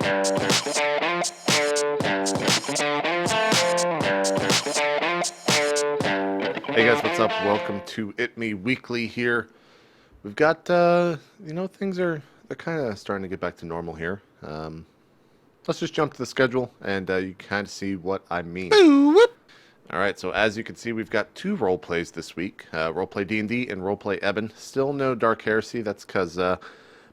Hey guys, what's up? Welcome to itmeWeekly here. We've got, things they're kind of starting to get back to normal here. Let's just jump to the schedule and you kind of see what I mean. Alright, so as you can see, we've got two role plays this week. RollPlay D&D and RollPlay Ehbon. Still no Dark Heresy. That's because a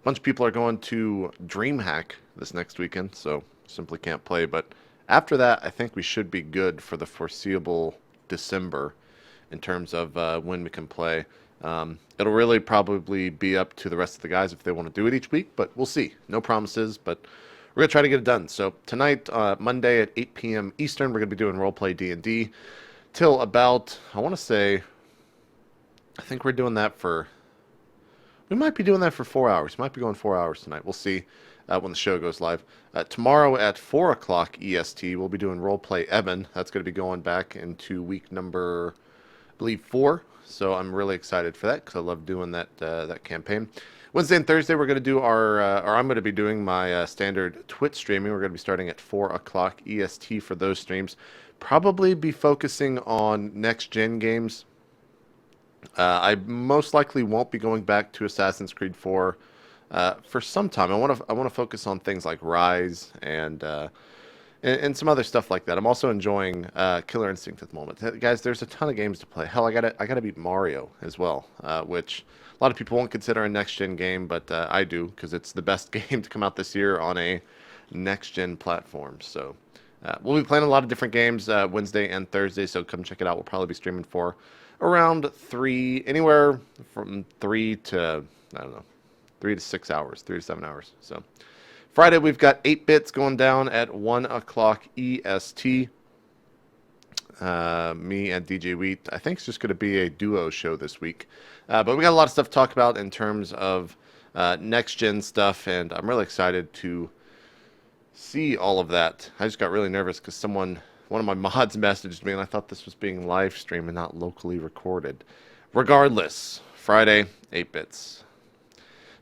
bunch of people are going to DreamHack this next weekend, so simply can't play. But after that, I think we should be good for the foreseeable December in terms of when we can play. It'll really probably be up to the rest of the guys if they want to do it each week, but we'll see. No promises, but we're going to try to get it done. So tonight, Monday at 8 p.m. Eastern, we're going to be doing RollPlay D&D till about, I think we're doing that for, we might be doing that for 4 hours. Might be going 4 hours tonight. We'll see when the show goes live. Tomorrow at 4 o'clock EST, we'll be doing RollPlay Ehbon. That's going to be going back into week number, I believe, 4. So I'm really excited for that because I love doing that campaign. Wednesday and Thursday, we're going to do I'm going to be doing my standard Twitch streaming. We're going to be starting at 4 o'clock EST for those streams. Probably be focusing on next-gen games. I most likely won't be going back to Assassin's Creed 4 for some time. I want to focus on things like Rise and some other stuff like that. I'm also enjoying Killer Instinct at the moment. Guys, there's a ton of games to play. Hell, I gotta beat Mario as well, which a lot of people won't consider a next-gen game, but I do, because it's the best game to come out this year on a next-gen platform. So we'll be playing a lot of different games Wednesday and Thursday, so come check it out. We'll probably be streaming for around 3, anywhere from 3 to, 3 to 6 hours, 3 to 7 hours. So Friday, we've got 8 Bits going down at 1 o'clock EST. Me and DJ Wheat, I think it's just going to be a duo show this week. But we got a lot of stuff to talk about in terms of next-gen stuff, and I'm really excited to see all of that. I just got really nervous because one of my mods messaged me, and I thought this was being live streamed and not locally recorded. Regardless, Friday, 8 Bits.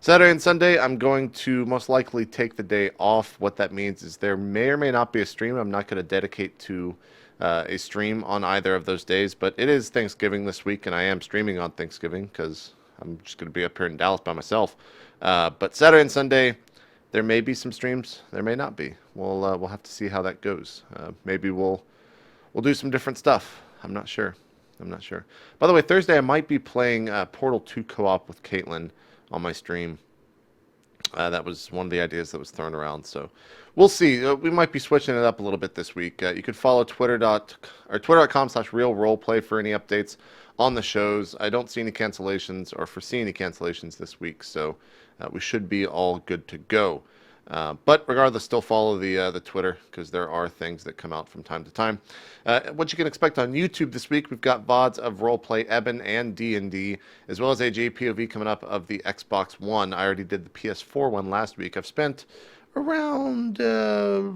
Saturday and Sunday, I'm going to most likely take the day off. What that means is there may or may not be a stream. I'm not going to dedicate to a stream on either of those days, but it is Thanksgiving this week, and I am streaming on Thanksgiving because I'm just going to be up here in Dallas by myself. But Saturday and Sunday, there may be some streams. There may not be. We'll have to see how that goes. Maybe we'll do some different stuff. I'm not sure. By the way, Thursday I might be playing Portal 2 co-op with Caitlin on my stream. That was one of the ideas that was thrown around, so we'll see. We might be switching it up a little bit this week. You could follow twitter.com/realroleplay for any updates on the shows. I don't see any cancellations or foresee any cancellations this week, so we should be all good to go. But regardless, still follow the Twitter, because there are things that come out from time to time. What you can expect on YouTube this week, we've got VODs of RollPlay Ehbon and D&D, as well as a JPOV coming up of the Xbox One. I already did the PS4 one last week. I've spent around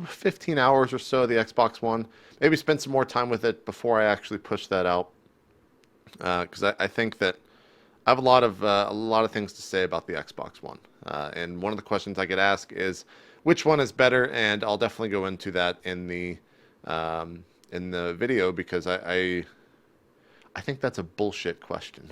15 hours or so of the Xbox One. Maybe spend some more time with it before I actually push that out, because I think that I have a lot of things to say about the Xbox One, and one of the questions I get asked is which one is better, and I'll definitely go into that in the video, because I think that's a bullshit question,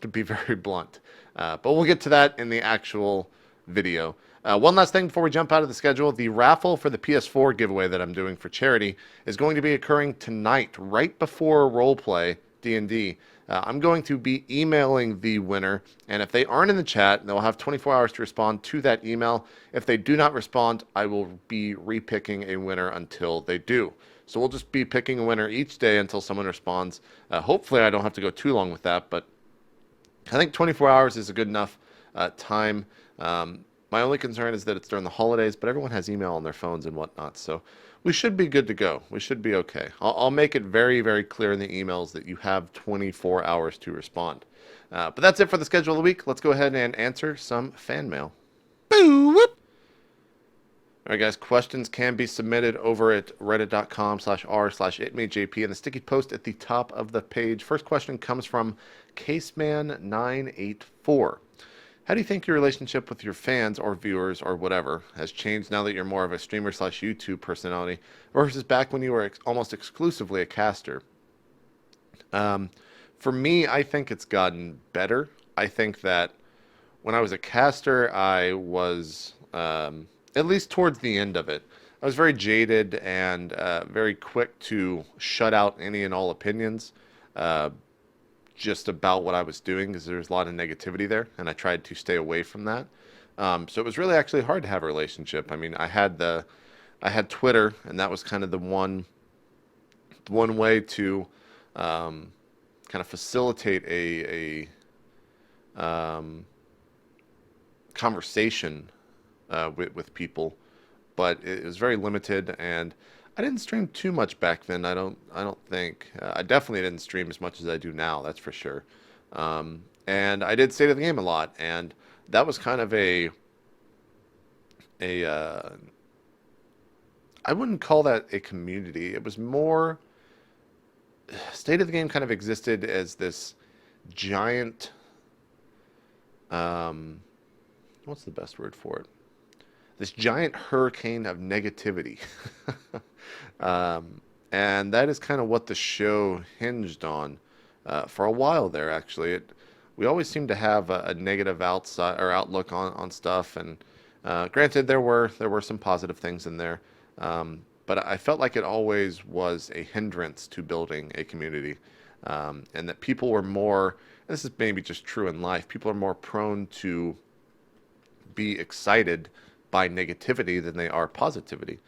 to be very blunt. But we'll get to that in the actual video. One last thing before we jump out of the schedule: the raffle for the PS4 giveaway that I'm doing for charity is going to be occurring tonight, right before RollPlay D&D. I'm going to be emailing the winner, and if they aren't in the chat, they'll have 24 hours to respond to that email. If they do not respond, I will be repicking a winner until they do. So we'll just be picking a winner each day until someone responds. Hopefully I don't have to go too long with that, but I think 24 hours is a good enough time. My only concern is that it's during the holidays, but everyone has email on their phones and whatnot, so we should be good to go. We should be okay. I'll make it very, very clear in the emails that you have 24 hours to respond. But that's it for the schedule of the week. Let's go ahead and answer some fan mail. Boo! Whoop. All right, guys, questions can be submitted over at reddit.com/r/itmeJP in the sticky post at the top of the page. First question comes from Caseman984. How do you think your relationship with your fans or viewers or whatever has changed now that you're more of a streamer slash YouTube personality versus back when you were almost exclusively a caster? Um, for me, I think it's gotten better. I think that when I was a caster, I was, at least towards the end of it, I was very jaded and very quick to shut out any and all opinions uh, just about what I was doing because there was a lot of negativity there, and I tried to stay away from that. So it was really actually hard to have a relationship. I mean, I had Twitter, and that was kind of the one way to um, kind of facilitate a conversation with people, but it was very limited, and I didn't stream too much back then. I don't think I definitely didn't stream as much as I do now. That's for sure. And I did stay to the game a lot, and that was kind of a I wouldn't call that a community. It was more state of the game kind of existed as this giant um, what's the best word for it? This giant hurricane of negativity. And that is kind of what the show hinged on for a while there, actually. We always seemed to have a negative outside or outlook on stuff, and granted, there were some positive things in there, but I felt like it always was a hindrance to building a community, and that people were more. This is maybe just true in life. People are more prone to be excited by negativity than they are positivity.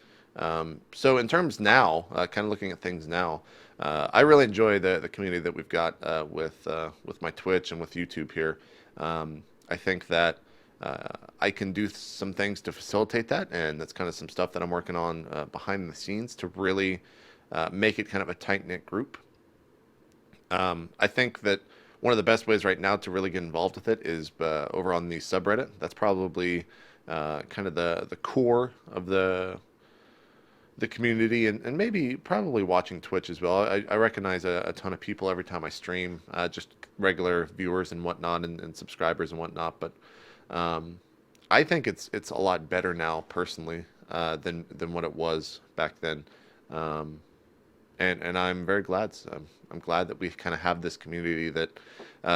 So in terms now, kind of looking at things now, I really enjoy the community that we've got with my Twitch and with YouTube here. I think that I can do some things to facilitate that, and that's kind of some stuff that I'm working on behind the scenes to really make it kind of a tight knit group. I think that one of the best ways right now to really get involved with it is over on the subreddit. That's probably kind of the core of the community, and maybe probably watching Twitch as well. I recognize a ton of people every time I stream, just regular viewers and whatnot, and subscribers and whatnot. But I think it's a lot better now, personally, than what it was back then. Um, and I'm very glad. I'm glad that we kind of have this community that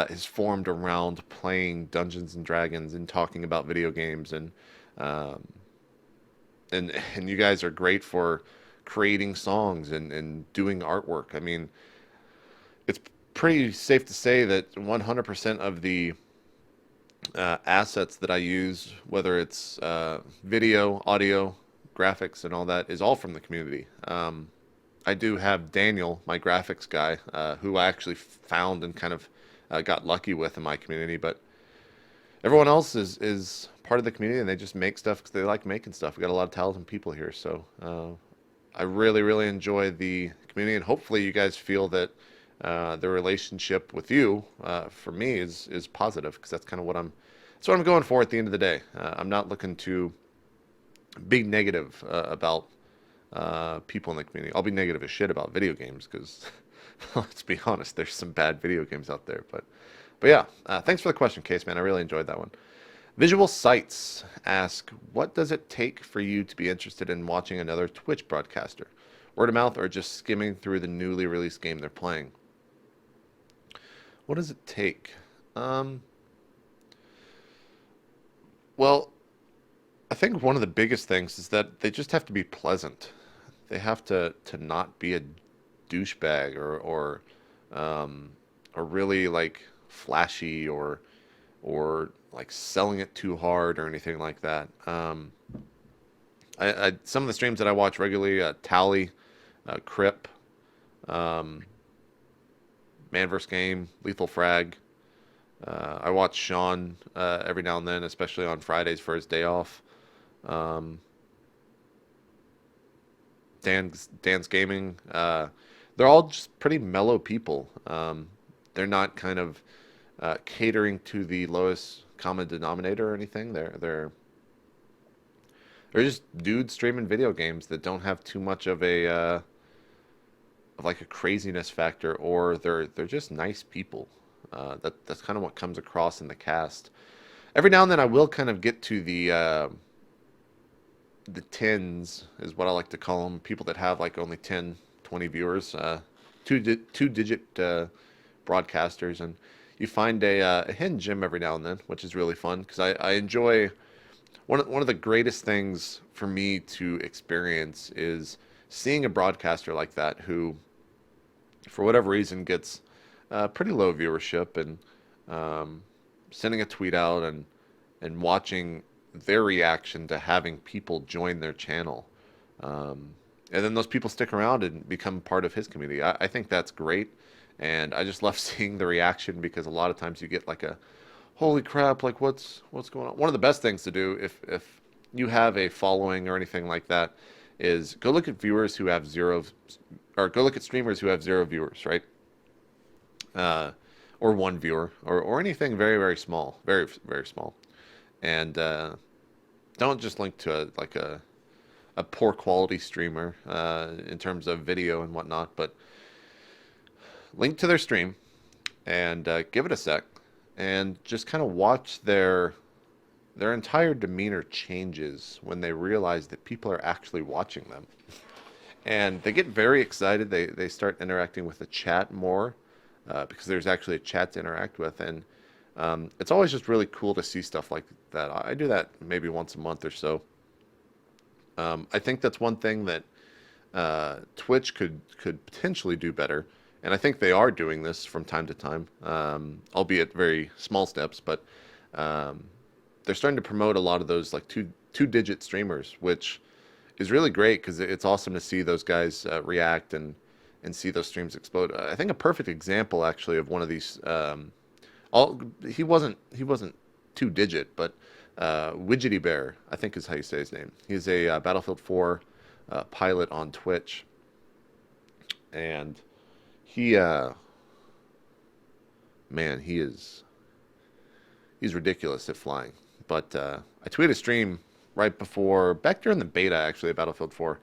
is formed around playing Dungeons and Dragons and talking about video games, um, and you guys are great for creating songs and doing artwork. I mean, it's pretty safe to say that 100% of the assets that I use, whether it's video, audio, graphics, and all that, is all from the community. I do have Daniel, my graphics guy, who I actually found and kind of got lucky with in my community, but everyone else is part of the community, and they just make stuff because they like making stuff. We got a lot of talented people here, so I really, really enjoy the community, and hopefully you guys feel that the relationship with you, for me, is positive, because that's kind of what I'm going for at the end of the day. I'm not looking to be negative about people in the community. I'll be negative as shit about video games because, let's be honest, there's some bad video games out there. But yeah, thanks for the question, Case, man. I really enjoyed that one. Visual Sights ask, what does it take for you to be interested in watching another Twitch broadcaster? Word of mouth or just skimming through the newly released game they're playing? What does it take? Well, I think one of the biggest things is that they just have to be pleasant. They have to not be a douchebag or really like flashy or like selling it too hard or anything like that. Some of the streams that I watch regularly, Tally, Crip, um, Man vs. Game, Lethal Frag. I watch Sean every now and then, especially on Fridays for his day off. Um, Dan's Gaming. They're all just pretty mellow people. They're not kind of catering to the lowest common denominator or anything. They're just dudes streaming video games that don't have too much of like a craziness factor, or they're just nice people. That's kind of what comes across in the cast. Every now and then I will kind of get to the tens is what I like to call them. People that have like only 10, 20 viewers, two digit broadcasters, and you find a hidden gem every now and then, which is really fun because I enjoy one of the greatest things for me to experience is seeing a broadcaster like that who, for whatever reason, gets pretty low viewership and sending a tweet out and watching their reaction to having people join their channel. And then those people stick around and become part of his community. I think that's great. And I just love seeing the reaction because a lot of times you get like a, holy crap, like what's going on? One of the best things to do if you have a following or anything like that is go look at viewers who have zero, or go look at streamers who have zero viewers, right? Or one viewer, or anything very, very small, very, very small. And don't just link to a poor quality streamer in terms of video and whatnot, but link to their stream and give it a sec and just kind of watch their entire demeanor changes when they realize that people are actually watching them. And they get very excited. They start interacting with the chat more because there's actually a chat to interact with. And it's always just really cool to see stuff like that. I do that maybe once a month or so. I think that's one thing that Twitch could potentially do better. And I think they are doing this from time to time, albeit very small steps. But they're starting to promote a lot of those like two-digit streamers, which is really great because it's awesome to see those guys react and see those streams explode. I think a perfect example actually of one of these. He wasn't two-digit, but Widgety Bear, I think is how you say his name. He's a Battlefield 4 pilot on Twitch, and he man, he's ridiculous at flying. But I tweeted a stream right before, back during the beta actually, of Battlefield 4,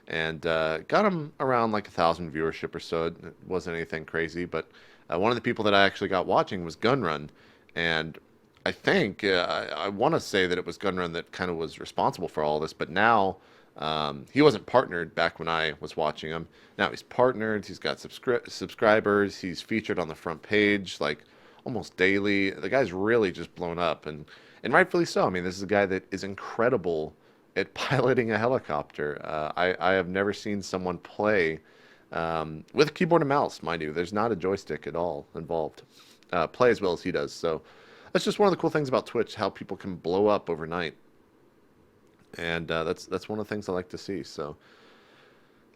and got him around like 1,000 viewership or so. It wasn't anything crazy, but one of the people that I actually got watching was Gunrun, and I think I want to say that it was Gunrun that kind of was responsible for all this, but now he wasn't partnered back when I was watching him. Now he's partnered. He's got subscribers. He's featured on the front page like almost daily. The guy's really just blown up, and rightfully so. I mean, this is a guy that is incredible at piloting a helicopter. I have never seen someone play with a keyboard and mouse, mind you. There's not a joystick at all involved. Play as well as he does. So that's just one of the cool things about Twitch, how people can blow up overnight. And that's one of the things I like to see. So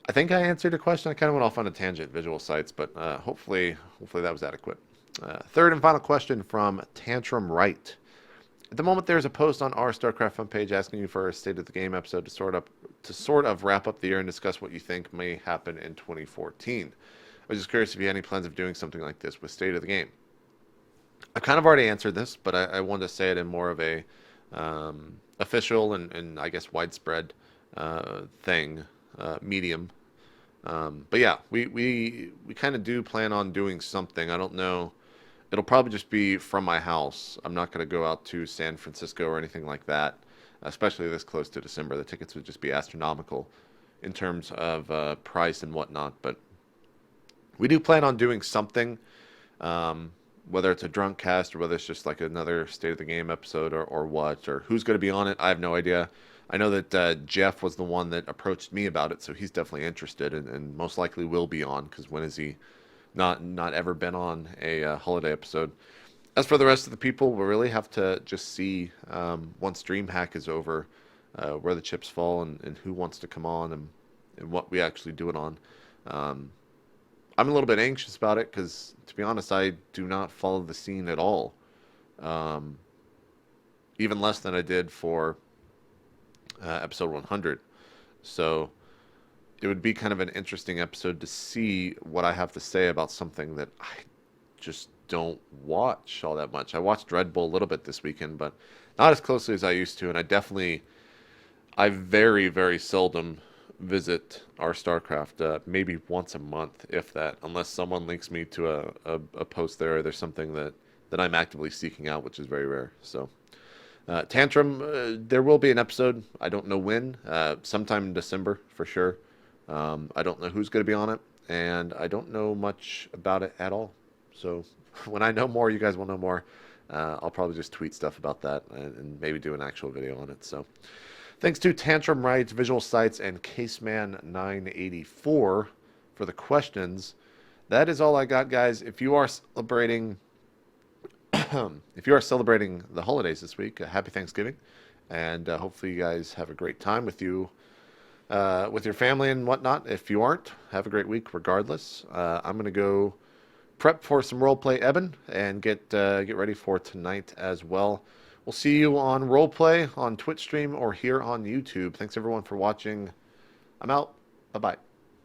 I think I answered a question. I kind of went off on a tangent, visual sites, but hopefully that was adequate. Third and final question from Tantrum Right. At the moment, there's a post on our StarCraft fan page asking you for a State of the Game episode to sort of wrap up the year and discuss what you think may happen in 2014. I was just curious if you had any plans of doing something like this with State of the Game. I kind of already answered this, but I wanted to say it in more of a official and I guess widespread medium. But yeah, we kind of do plan on doing something. I don't know. It'll probably just be from my house. I'm not going to go out to San Francisco or anything like that, especially this close to December. The tickets would just be astronomical in terms of price and whatnot. But we do plan on doing something, whether it's a drunk cast or whether it's just like another State of the Game episode or what, or who's going to be on it. I have no idea. I know that Jeff was the one that approached me about it, so he's definitely interested and most likely will be on, because when has he not ever been on a holiday episode? As for the rest of the people, we'll really have to just see once DreamHack is over where the chips fall and who wants to come on and what we actually do it on. I'm a little bit anxious about it because, to be honest, I do not follow the scene at all. Even less than I did for episode 100. So it would be kind of an interesting episode to see what I have to say about something that I just don't watch all that much. I watched Red Bull a little bit this weekend, but not as closely as I used to. And I very, very seldom visit our StarCraft, maybe once a month, if that, unless someone links me to a post there or there's something that I'm actively seeking out, which is very rare. So Tantrum, there will be an episode. I don't know when. Sometime in December for sure. I don't know who's going to be on it, and I don't know much about it at all. So when I know more, you guys will know more. I'll probably just tweet stuff about that and maybe do an actual video on it. So thanks to Tantrum Rights, Visual Sights, and Caseman984 for the questions. That is all I got, guys. If you are celebrating the holidays this week, happy Thanksgiving, and hopefully you guys have a great time with with your family and whatnot. If you aren't, have a great week regardless. I'm gonna go prep for some roleplay Ehbon and get ready for tonight as well. We'll see you on roleplay on Twitch stream or here on YouTube. Thanks everyone for watching. I'm out. Bye bye.